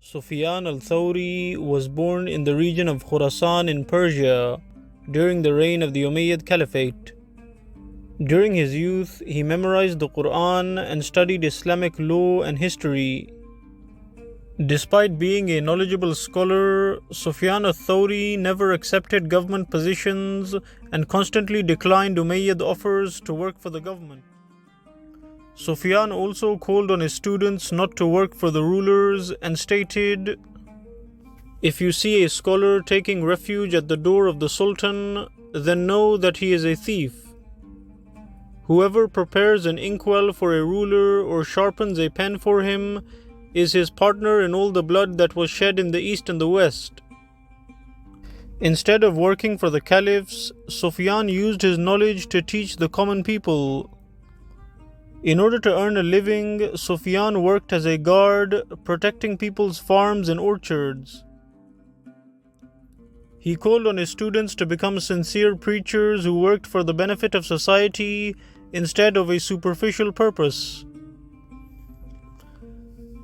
Sufyan al-Thawri was born in the region of Khurasan in Persia during the reign of the Umayyad Caliphate. During his youth, he memorized the Quran and studied Islamic law and history. Despite being a knowledgeable scholar, Sufyan al-Thawri never accepted government positions and constantly declined Umayyad offers to work for the government. Sufyan also called on his students not to work for the rulers and stated, "If you see a scholar taking refuge at the door of the Sultan, then know that he is a thief. Whoever prepares an inkwell for a ruler or sharpens a pen for him is his partner in all the blood that was shed in the east and the west." Instead of working for the caliphs, Sufyan used his knowledge to teach the common people. In order to earn a living, Sufyan worked as a guard, protecting people's farms and orchards. He called on his students to become sincere preachers who worked for the benefit of society instead of a superficial purpose.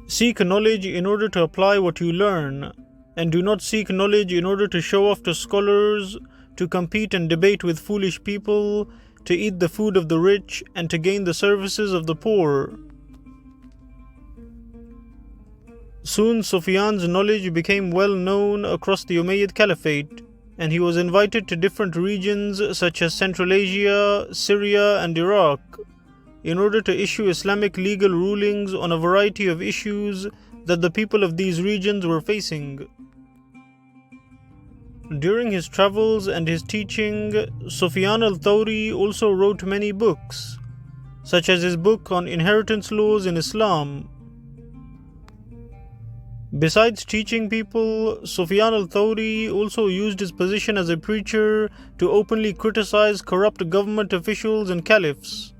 Seek knowledge in order to apply what you learn, and do not seek knowledge in order to show off to scholars, to compete and debate with foolish people, to eat the food of the rich, and to gain the services of the poor. Soon Sufyan's knowledge became well known across the Umayyad Caliphate, and he was invited to different regions such as Central Asia, Syria, and Iraq, in order to issue Islamic legal rulings on a variety of issues that the people of these regions were facing. During his travels and his teaching, Sufyan al-Thawri also wrote many books, such as his book on inheritance laws in Islam. Besides teaching people, Sufyan al-Thawri also used his position as a preacher to openly criticize corrupt government officials and caliphs.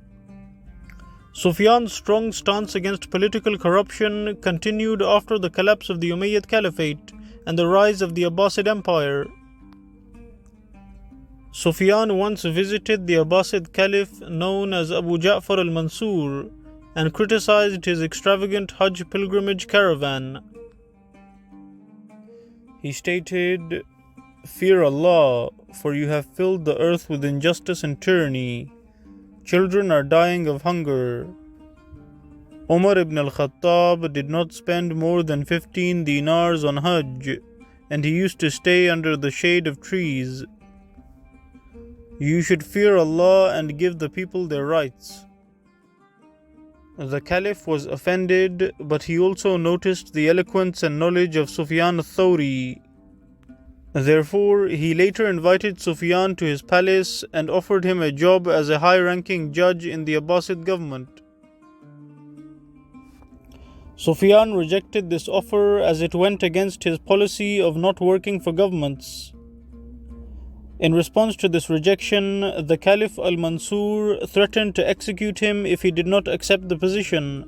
Sufyan's strong stance against political corruption continued after the collapse of the Umayyad Caliphate and the rise of the Abbasid Empire. Sufyan once visited the Abbasid Caliph known as Abu Ja'far al-Mansur and criticized his extravagant Hajj pilgrimage caravan. He stated, "Fear Allah, for you have filled the earth with injustice and tyranny. Children are dying of hunger." Umar ibn al-Khattab did not spend more than 15 dinars on Hajj, and he used to stay under the shade of trees. You should fear Allah and give the people their rights. The Caliph was offended, but he also noticed the eloquence and knowledge of Sufyan al-Thawri. Therefore, he later invited Sufyan to his palace and offered him a job as a high-ranking judge in the Abbasid government. Sufyan rejected this offer as it went against his policy of not working for governments. In response to this rejection, the Caliph al-Mansur threatened to execute him if he did not accept the position.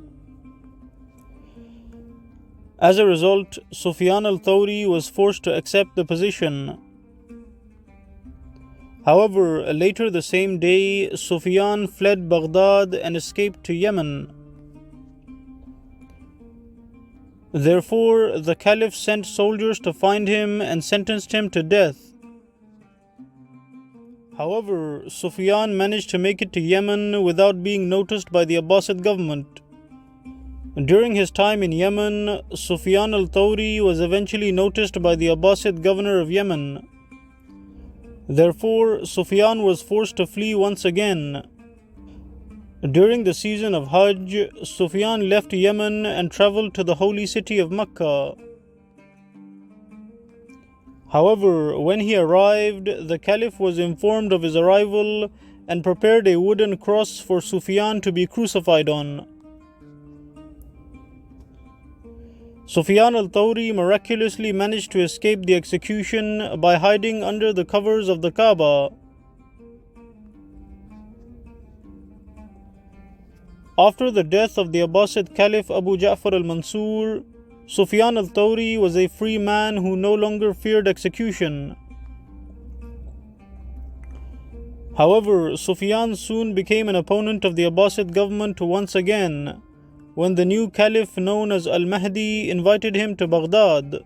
As a result, Sufyan al-Thawri was forced to accept the position. However, later the same day, Sufyan fled Baghdad and escaped to Yemen. Therefore, the Caliph sent soldiers to find him and sentenced him to death. However, Sufyan managed to make it to Yemen without being noticed by the Abbasid government. During his time in Yemen, Sufyan al-Thawri was eventually noticed by the Abbasid governor of Yemen. Therefore, Sufyan was forced to flee once again. During the season of Hajj, Sufyan left Yemen and traveled to the holy city of Mecca. However, when he arrived, the Caliph was informed of his arrival and prepared a wooden cross for Sufyan to be crucified on. Sufyan al-Thawri miraculously managed to escape the execution by hiding under the covers of the Kaaba. After the death of the Abbasid Caliph Abu Ja'far al-Mansur, Sufyan al-Thawri was a free man who no longer feared execution. However, Sufyan soon became an opponent of the Abbasid government once again, when the new caliph known as Al-Mahdi invited him to Baghdad.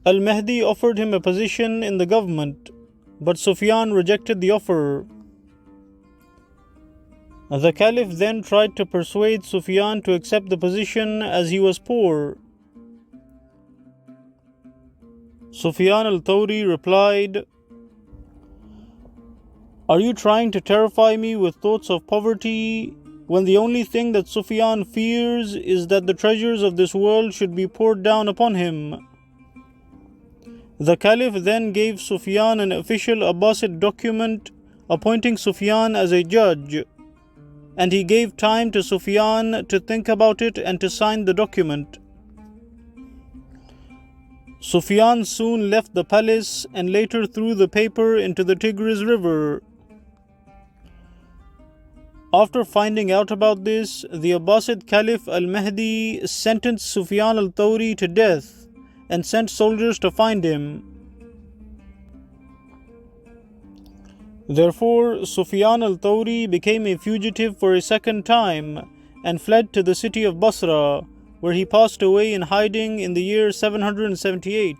Al-Mahdi offered him a position in the government, but Sufyan rejected the offer. The caliph then tried to persuade Sufyan to accept the position as he was poor. Sufyan al-Thawri replied, "Are you trying to terrify me with thoughts of poverty, when the only thing that Sufyan fears is that the treasures of this world should be poured down upon him?" The caliph then gave Sufyan an official Abbasid document appointing Sufyan as a judge, and he gave time to Sufyan to think about it and to sign the document. Sufyan soon left the palace and later threw the paper into the Tigris river. After finding out about this, the Abbasid Caliph Al-Mahdi sentenced Sufyan al-Thawri to death and sent soldiers to find him. Therefore, Sufyan al-Thawri became a fugitive for a second time and fled to the city of Basra, where he passed away in hiding in the year 778.